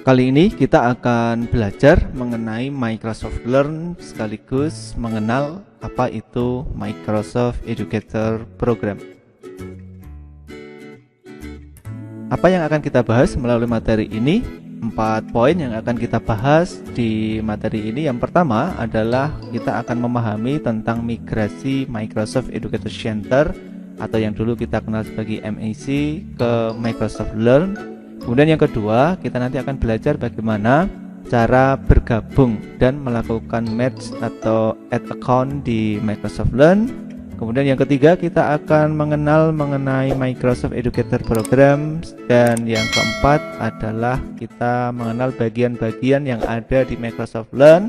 Kali ini kita akan belajar mengenai Microsoft Learn sekaligus mengenal apa itu Microsoft Educator Program. Apa yang akan kita bahas melalui materi ini? 4 poin yang akan kita bahas di materi ini. Yang pertama adalah kita akan memahami tentang migrasi Microsoft Educator Center atau yang dulu kita kenal sebagai MAC ke Microsoft Learn. Kemudian yang kedua, kita nanti akan belajar bagaimana cara bergabung dan melakukan match atau add account di Microsoft Learn. Kemudian yang ketiga, kita akan mengenal mengenai Microsoft Educator Program. Dan yang keempat adalah kita mengenal bagian-bagian yang ada di Microsoft Learn,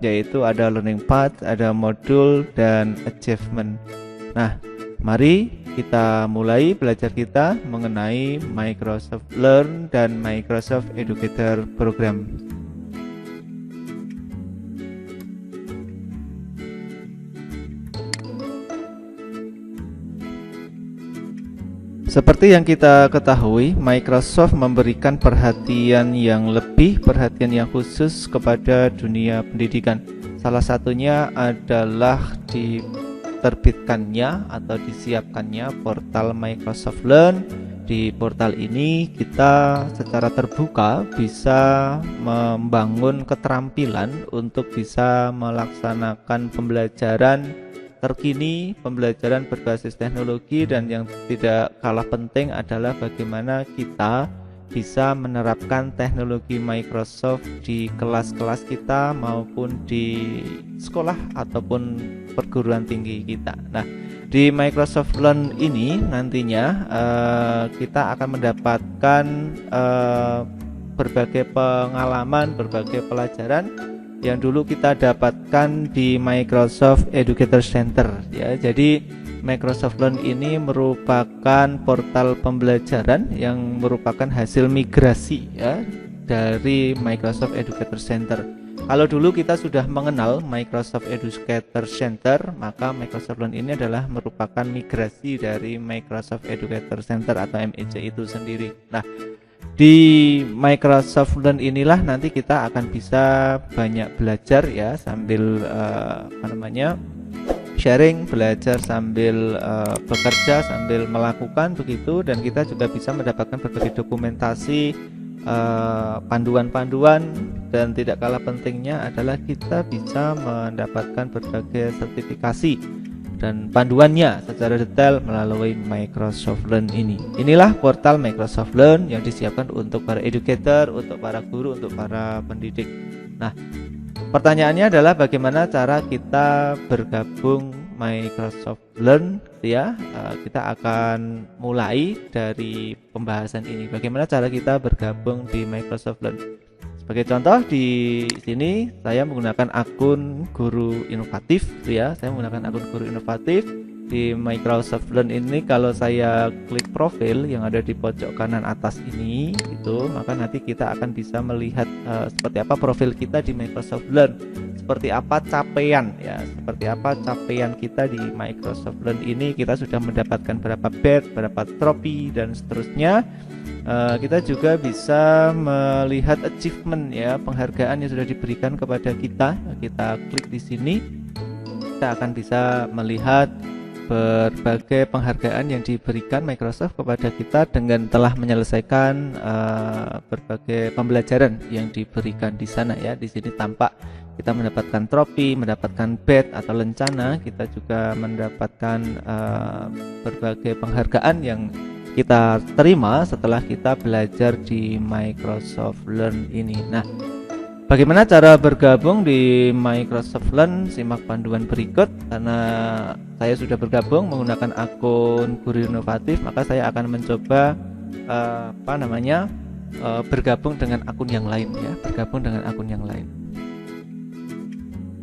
yaitu ada Learning Path, ada modul, dan achievement. Nah, mari kita mulai belajar kita mengenai Microsoft Learn dan Microsoft Educator Program. Seperti yang kita ketahui, Microsoft memberikan perhatian yang khusus kepada dunia pendidikan. Salah satunya adalah diterbitkannya atau disiapkannya portal Microsoft Learn. Di portal ini kita secara terbuka bisa membangun keterampilan untuk bisa melaksanakan pembelajaran terkini, pembelajaran berbasis teknologi, dan yang tidak kalah penting adalah bagaimana kita bisa menerapkan teknologi Microsoft di kelas-kelas kita maupun di sekolah ataupun perguruan tinggi kita. Nah, di Microsoft Learn ini nantinya kita akan mendapatkan berbagai pengalaman, berbagai pelajaran yang dulu kita dapatkan di Microsoft Educator Center ya. Jadi Microsoft Learn ini merupakan portal pembelajaran yang merupakan hasil migrasi ya dari Microsoft Educator Center. Kalau dulu kita sudah mengenal Microsoft Educator Center, maka Microsoft Learn ini adalah merupakan migrasi dari Microsoft Educator Center atau MAC itu sendiri. Nah, di Microsoft Learn inilah nanti kita akan bisa banyak belajar ya sambil sharing, belajar sambil bekerja, sambil melakukan begitu, dan kita juga bisa mendapatkan berbagai dokumentasi, panduan-panduan, dan tidak kalah pentingnya adalah kita bisa mendapatkan berbagai sertifikasi dan panduannya secara detail melalui Microsoft Learn ini. Inilah portal Microsoft Learn yang disiapkan untuk para educator, untuk para guru, untuk para pendidik. Nah, pertanyaannya adalah bagaimana cara kita bergabung Microsoft Learn ya. Kita akan mulai dari pembahasan ini. Bagaimana cara kita bergabung di Microsoft Learn? Sebagai contoh di sini saya menggunakan akun guru inovatif ya. Saya menggunakan akun guru inovatif di Microsoft Learn ini. Kalau saya klik profil yang ada di pojok kanan atas ini itu, maka nanti kita akan bisa melihat seperti apa profil kita di Microsoft Learn. Seperti apa capaian ya, seperti apa capaian kita di Microsoft Learn ini. Kita sudah mendapatkan berapa badge, berapa trofi, dan seterusnya. Kita juga bisa melihat achievement ya, penghargaan yang sudah diberikan kepada kita. Kita klik di sini, kita akan bisa melihat berbagai penghargaan yang diberikan Microsoft kepada kita dengan telah menyelesaikan berbagai pembelajaran yang diberikan di sana ya. Di sini tampak kita mendapatkan trofi, mendapatkan badge atau lencana. Kita juga mendapatkan berbagai penghargaan yang kita terima setelah kita belajar di Microsoft Learn ini. Nah, bagaimana cara bergabung di Microsoft Learn? Simak panduan berikut. Karena saya sudah bergabung menggunakan akun guru inovatif, maka saya akan mencoba bergabung dengan akun yang lain ya, bergabung dengan akun yang lain.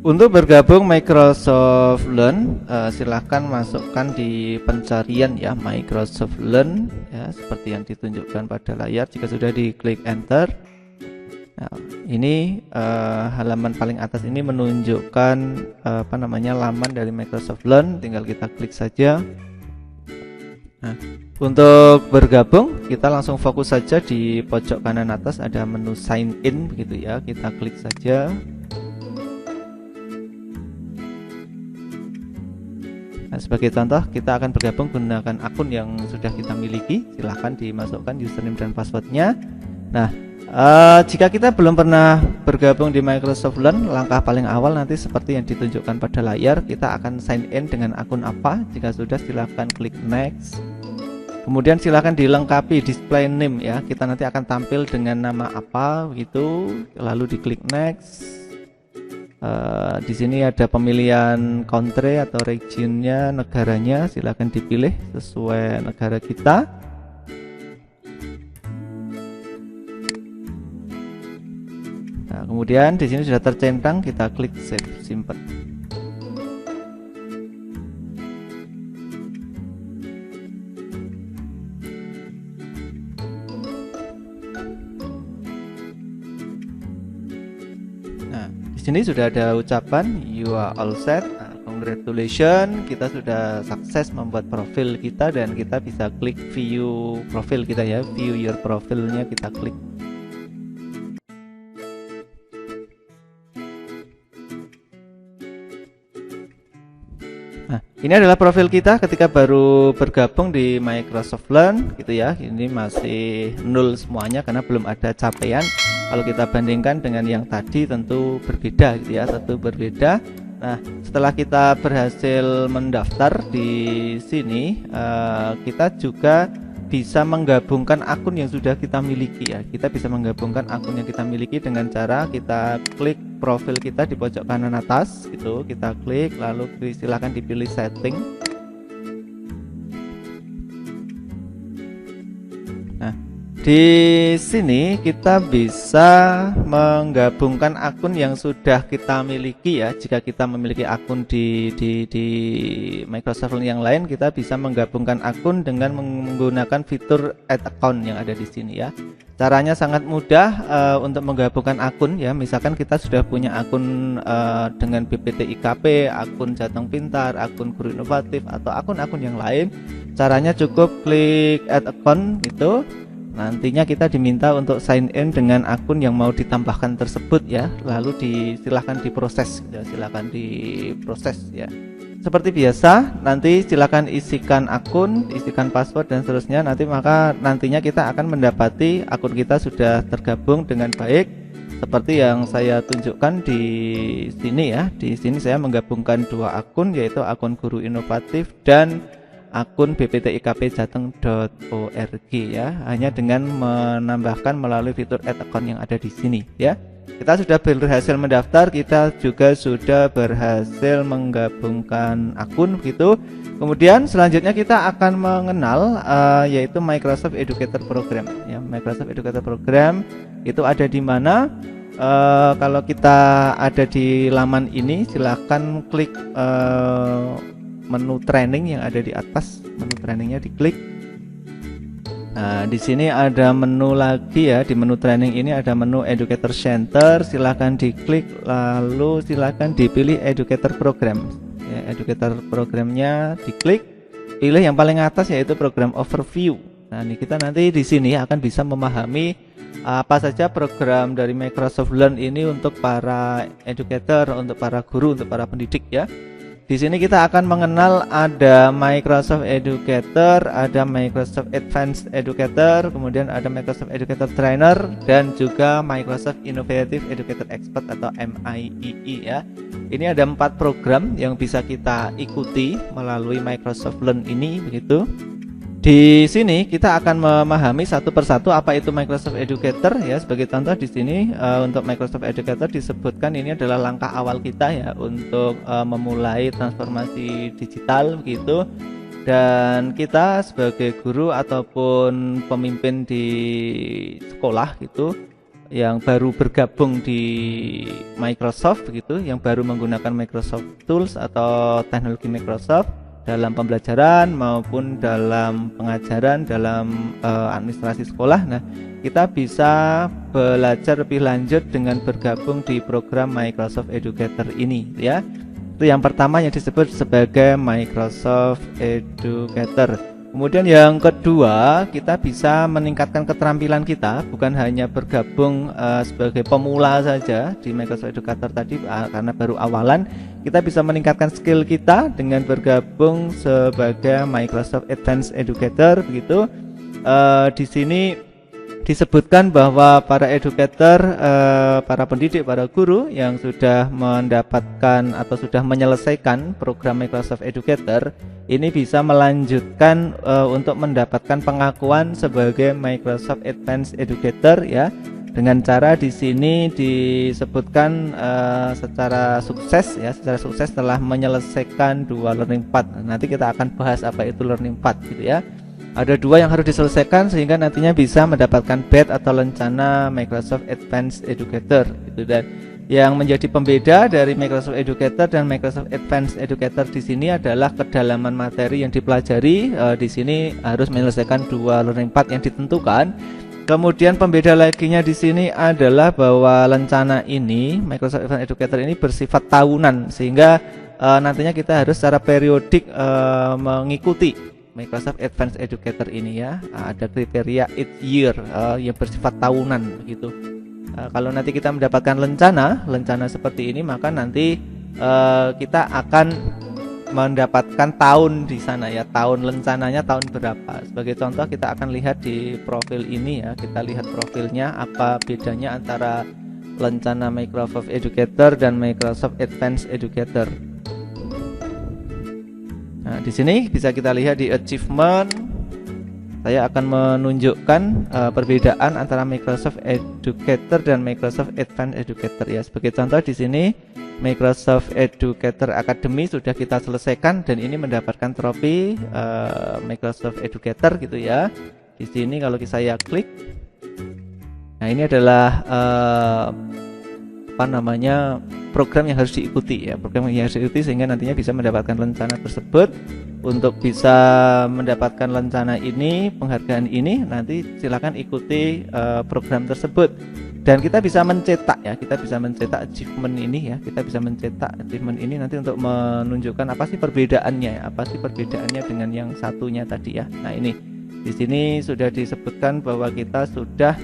Untuk bergabung Microsoft Learn, silahkan masukkan di pencarian ya Microsoft Learn ya, seperti yang ditunjukkan pada layar. Jika sudah diklik enter, nah, ini halaman paling atas ini menunjukkan laman dari Microsoft Learn. Tinggal kita klik saja. Nah, untuk bergabung kita langsung fokus saja di pojok kanan atas ada menu sign in begitu ya. Kita klik saja. Nah, sebagai contoh kita akan bergabung menggunakan akun yang sudah kita miliki. Silahkan dimasukkan username dan passwordnya. Nah, jika kita belum pernah bergabung di Microsoft Learn, langkah paling awal nanti seperti yang ditunjukkan pada layar, kita akan sign in dengan akun apa. Jika sudah, silahkan klik next. Kemudian silahkan dilengkapi display name ya. Kita nanti akan tampil dengan nama apa begitu. Lalu diklik next. Di sini ada pemilihan country atau regionnya, negaranya. Silahkan dipilih sesuai negara kita. Nah, kemudian di sini sudah tercentang, kita klik save simpan. Nah, di sini sudah ada ucapan you are all set. Nah, congratulations, kita sudah sukses membuat profil kita dan kita bisa klik view profil kita ya, view your profilnya kita klik. Nah, ini adalah profil kita ketika baru bergabung di Microsoft Learn gitu ya. Ini masih nol semuanya karena belum ada capaian. Kalau kita bandingkan dengan yang tadi tentu berbeda gitu ya, tentu berbeda. Nah, setelah kita berhasil mendaftar di sini, kita juga bisa menggabungkan akun yang sudah kita miliki ya. Kita bisa menggabungkan akun yang kita miliki dengan cara kita klik profil kita di pojok kanan atas gitu, kita klik lalu silakan dipilih setting. Nah, di sini kita bisa menggabungkan akun yang sudah kita miliki ya. Jika kita memiliki akun di Microsoft yang lain, kita bisa menggabungkan akun dengan menggunakan fitur add account yang ada di sini ya. Caranya sangat mudah untuk menggabungkan akun ya. Misalkan kita sudah punya akun dengan BPT IKP, akun Jateng Pintar, akun Guru Inovatif atau akun-akun yang lain. Caranya cukup klik add account gitu. Nantinya kita diminta untuk sign in dengan akun yang mau ditambahkan tersebut ya. Lalu silahkan diproses ya, silahkan diproses ya. Seperti biasa, nanti silakan isikan akun, isikan password dan seterusnya. Nantinya kita akan mendapati akun kita sudah tergabung dengan baik. Seperti yang saya tunjukkan di sini ya. Di sini saya menggabungkan dua akun, yaitu akun Guru Inovatif dan akun bptikpjateng.org ya. Hanya dengan menambahkan melalui fitur add account yang ada di sini ya. Kita sudah berhasil mendaftar, kita juga sudah berhasil menggabungkan akun begitu. Kemudian selanjutnya kita akan mengenal yaitu Microsoft Educator Program ya. Microsoft Educator Program itu ada di mana? Kalau kita ada di laman ini, silahkan klik menu training yang ada di atas, menu trainingnya diklik. Nah, di sini ada menu lagi ya, di menu training ini ada menu Educator Center, silahkan diklik lalu silahkan dipilih Educator Program. Ya, Educator Programnya diklik, pilih yang paling atas yaitu Program Overview. Nah, ini kita nanti di sini akan bisa memahami apa saja program dari Microsoft Learn ini untuk para educator, untuk para guru, untuk para pendidik ya. Di sini kita akan mengenal ada Microsoft Educator, ada Microsoft Advanced Educator, kemudian ada Microsoft Educator Trainer dan juga Microsoft Innovative Educator Expert atau MIEE ya. Ini ada 4 program yang bisa kita ikuti melalui Microsoft Learn ini begitu. Di sini kita akan memahami satu persatu apa itu Microsoft Educator ya. Sebagai contoh di sini untuk Microsoft Educator disebutkan ini adalah langkah awal kita ya untuk memulai transformasi digital begitu. Dan kita sebagai guru ataupun pemimpin di sekolah gitu yang baru bergabung di Microsoft begitu, yang baru menggunakan Microsoft Tools atau teknologi Microsoft dalam pembelajaran maupun dalam pengajaran, dalam administrasi sekolah. Nah, kita bisa belajar lebih lanjut dengan bergabung di program Microsoft Educator ini ya. Itu yang pertama yang disebut sebagai Microsoft Educator. Kemudian yang kedua, kita bisa meningkatkan keterampilan kita, bukan hanya bergabung sebagai pemula saja di Microsoft Educator tadi karena baru awalan. Kita bisa meningkatkan skill kita dengan bergabung sebagai Microsoft Advanced Educator begitu. Di sini disebutkan bahwa para educator, para pendidik, para guru yang sudah mendapatkan atau sudah menyelesaikan program Microsoft Educator ini bisa melanjutkan untuk mendapatkan pengakuan sebagai Microsoft Advanced Educator ya, dengan cara di sini disebutkan secara sukses ya, secara sukses telah menyelesaikan 2 learning path. Nanti kita akan bahas apa itu learning path gitu ya. Ada 2 yang harus diselesaikan sehingga nantinya bisa mendapatkan badge atau lencana Microsoft Advanced Educator gitu. Dan yang menjadi pembeda dari Microsoft Educator dan Microsoft Advanced Educator di sini adalah kedalaman materi yang dipelajari. Di sini harus menyelesaikan 2 learning path yang ditentukan. Kemudian pembeda laginya di sini adalah bahwa lencana ini Microsoft Advanced Educator ini bersifat tahunan sehingga nantinya kita harus secara periodik mengikuti Microsoft Advanced Educator ini ya. Ada kriteria each year yang bersifat tahunan begitu. Kalau nanti kita mendapatkan lencana seperti ini, maka nanti kita akan mendapatkan tahun di sana ya, tahun lencananya tahun berapa. Sebagai contoh kita akan lihat di profil ini ya, kita lihat profilnya apa bedanya antara lencana Microsoft Educator dan Microsoft Advanced Educator. Nah, di sini bisa kita lihat di achievement. Saya akan menunjukkan perbedaan antara Microsoft Educator dan Microsoft Advanced Educator ya. Sebagai contoh di sini Microsoft Educator Academy sudah kita selesaikan dan ini mendapatkan trofi Microsoft Educator gitu ya. Di sini kalau saya klik, nah ini adalah program yang harus diikuti ya, program yang harus diikuti sehingga nantinya bisa mendapatkan lencana tersebut. Untuk bisa mendapatkan lencana ini, penghargaan ini, nanti silakan ikuti program tersebut. Dan kita bisa mencetak ya, kita bisa mencetak achievement ini ya, kita bisa mencetak achievement ini nanti untuk menunjukkan apa sih perbedaannya, apa sih perbedaannya dengan yang satunya tadi ya. Nah ini di sini sudah disebutkan bahwa kita sudah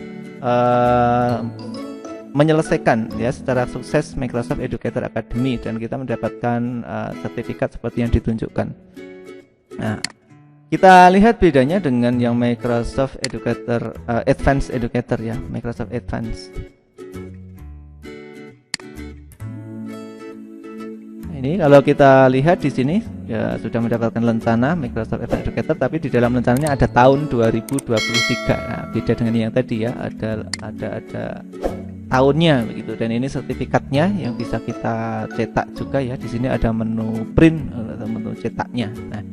menyelesaikan ya secara sukses Microsoft Educator Academy dan kita mendapatkan sertifikat seperti yang ditunjukkan. Nah, kita lihat bedanya dengan yang Microsoft Educator Advanced Educator ya, Microsoft Advanced. Nah, ini kalau kita lihat di sini ya sudah mendapatkan lencana Microsoft Advanced Educator, tapi di dalam lencananya ada tahun 2023. Nah, beda dengan yang tadi ya, ada tahunnya begitu, dan ini sertifikatnya yang bisa kita cetak juga ya. Di sini ada menu print atau menu cetaknya. Nah,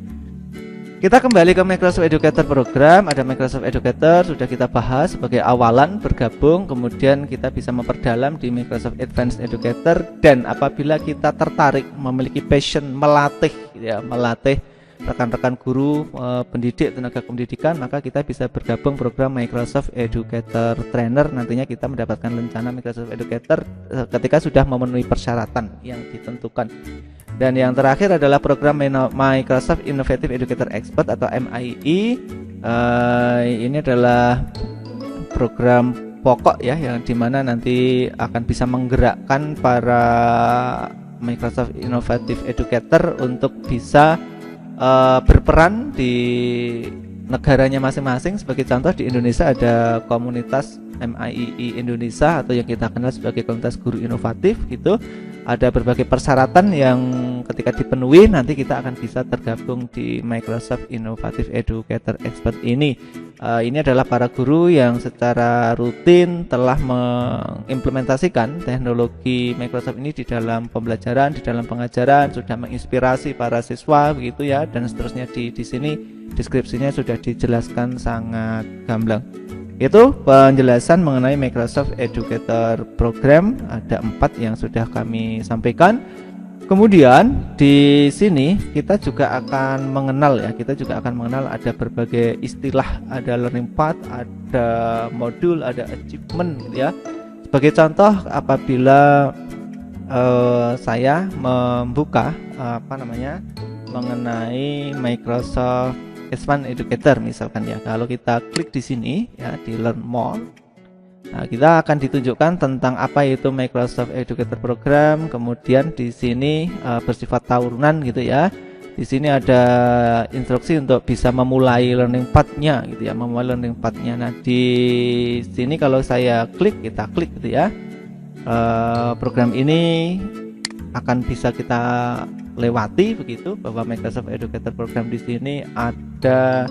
kita kembali ke Microsoft Educator program. Ada Microsoft Educator sudah kita bahas sebagai awalan bergabung, kemudian kita bisa memperdalam di Microsoft Advanced Educator, dan apabila kita tertarik memiliki passion melatih rekan-rekan guru, pendidik, tenaga pendidikan, maka kita bisa bergabung program Microsoft Educator Trainer. Nantinya kita mendapatkan lencana Microsoft Educator ketika sudah memenuhi persyaratan yang ditentukan. Dan yang terakhir adalah program Microsoft Innovative Educator Expert atau MIE. Ini adalah program pokok ya, yang dimana nanti akan bisa menggerakkan para Microsoft Innovative Educator untuk bisa berperan di negaranya masing-masing. Sebagai contoh di Indonesia ada komunitas MIE Indonesia atau yang kita kenal sebagai komunitas guru inovatif gitu. Ada berbagai persyaratan yang ketika dipenuhi nanti kita akan bisa tergabung di Microsoft Innovative Educator Expert ini. Ini adalah para guru yang secara rutin telah mengimplementasikan teknologi Microsoft ini di dalam pembelajaran, di dalam pengajaran, sudah menginspirasi para siswa begitu ya, dan seterusnya. Di sini deskripsinya sudah dijelaskan sangat gamblang. Itu penjelasan mengenai Microsoft Educator Program, ada 4 yang sudah kami sampaikan. Kemudian di sini kita juga akan mengenal ada berbagai istilah, ada learning path, ada modul, ada achievement gitu ya. Sebagai contoh, apabila saya membuka mengenai Microsoft Advanced Educator misalkan ya. Kalau kita klik di sini ya di Learn More, nah kita akan ditunjukkan tentang apa itu Microsoft Educator Program. Kemudian di sini bersifat tahunan gitu ya. Di sini ada instruksi untuk bisa memulai learning path-nya gitu ya, memulai learning path-nya. Nah, di sini kalau saya kita klik gitu ya. Program ini akan bisa kita lewati begitu, bahwa Microsoft Educator Program di sini ada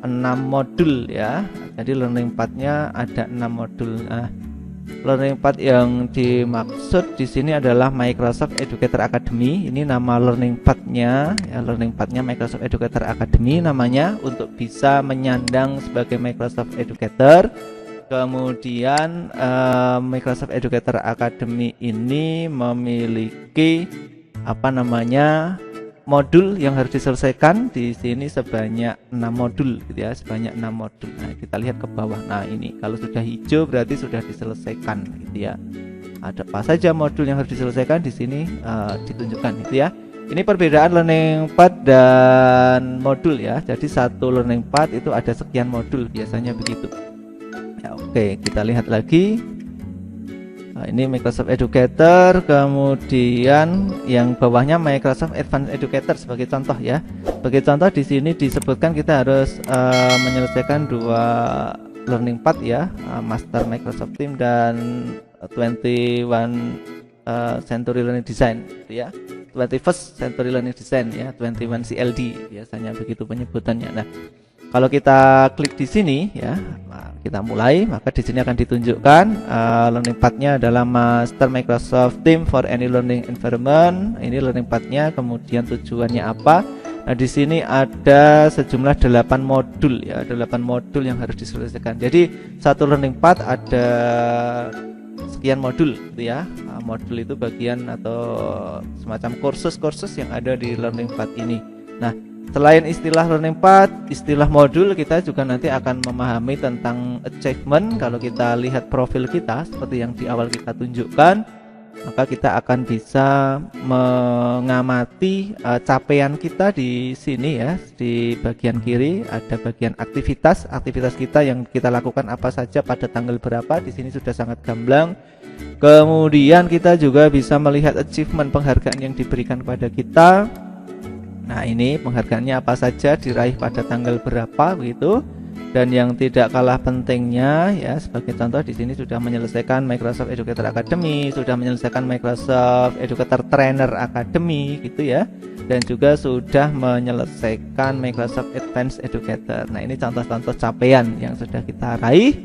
6 modul ya. Jadi learning path-nya ada 6 modul. Nah, learning path yang dimaksud di sini adalah Microsoft Educator Academy. Ini nama learning path-nya ya, learning path-nya Microsoft Educator Academy namanya, untuk bisa menyandang sebagai Microsoft Educator. Kemudian Microsoft Educator Academy ini memiliki modul yang harus diselesaikan di sini sebanyak 6 modul gitu ya, sebanyak 6 modul. Nah, kita lihat ke bawah. Nah, ini kalau sudah hijau berarti sudah diselesaikan gitu ya. Ada apa saja modul yang harus diselesaikan di sini ditunjukkan gitu ya. Ini perbedaan learning path dan modul ya. Jadi satu learning path itu ada sekian modul, biasanya begitu. Ya, oke, kita lihat lagi. Nah, ini Microsoft Educator, kemudian yang bawahnya Microsoft Advanced Educator sebagai contoh ya. Sebagai contoh di sini disebutkan kita harus menyelesaikan 2 learning path ya, Master Microsoft Team dan 21 Century Learning Design gitu ya. 21st Century Learning Design ya, 21 CLD biasanya begitu penyebutannya. Nah, kalau kita klik di sini ya, kita mulai, maka di sini akan ditunjukkan learning path-nya adalah Master Microsoft Team for Any Learning Environment. Ini learning path-nya, kemudian tujuannya apa. Nah, di sini ada sejumlah 8 modul ya, 8 modul yang harus diselesaikan. Jadi satu learning path ada sekian modul gitu ya. Modul itu bagian atau semacam kursus-kursus yang ada di learning path ini. Nah, selain istilah learning path, istilah modul, kita juga nanti akan memahami tentang achievement. Kalau kita lihat profil kita seperti yang di awal kita tunjukkan, maka kita akan bisa mengamati capaian kita di sini ya. Di bagian kiri ada bagian aktivitas kita yang kita lakukan apa saja pada tanggal berapa. Di sini sudah sangat gamblang. Kemudian kita juga bisa melihat achievement, penghargaan yang diberikan kepada kita. Nah, ini penghargaannya apa saja, diraih pada tanggal berapa begitu. Dan yang tidak kalah pentingnya ya, sebagai contoh di sini sudah menyelesaikan Microsoft Educator Academy, sudah menyelesaikan Microsoft Educator Trainer Academy gitu ya. Dan juga sudah menyelesaikan Microsoft Advanced Educator. Nah, ini contoh-contoh capaian yang sudah kita raih.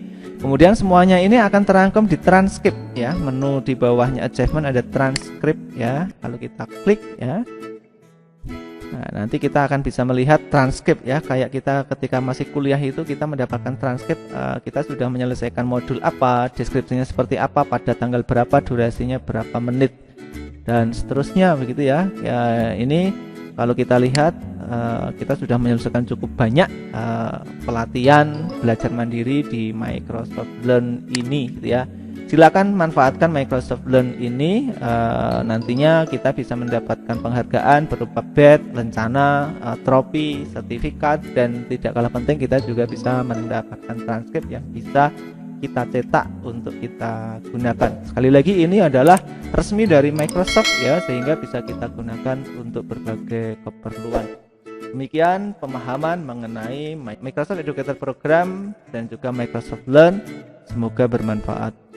Kemudian semuanya ini akan terangkum di transkrip ya. Menu di bawahnya achievement ada transkrip ya. Kalau kita klik ya, nah, nanti kita akan bisa melihat transkrip ya. Kayak kita ketika masih kuliah itu kita mendapatkan transkrip, kita sudah menyelesaikan modul apa, deskripsinya seperti apa, pada tanggal berapa, durasinya berapa menit, dan seterusnya begitu ya. Ya, ini kalau kita lihat kita sudah menyelesaikan cukup banyak pelatihan belajar mandiri di Microsoft Learn ini gitu ya. Silakan manfaatkan Microsoft Learn ini, nantinya kita bisa mendapatkan penghargaan berupa badge, lencana, trofi, sertifikat, dan tidak kalah penting kita juga bisa mendapatkan transkrip yang bisa kita cetak untuk kita gunakan. Sekali lagi, ini adalah resmi dari Microsoft ya, sehingga bisa kita gunakan untuk berbagai keperluan. Demikian pemahaman mengenai Microsoft Educator Program dan juga Microsoft Learn. Semoga bermanfaat.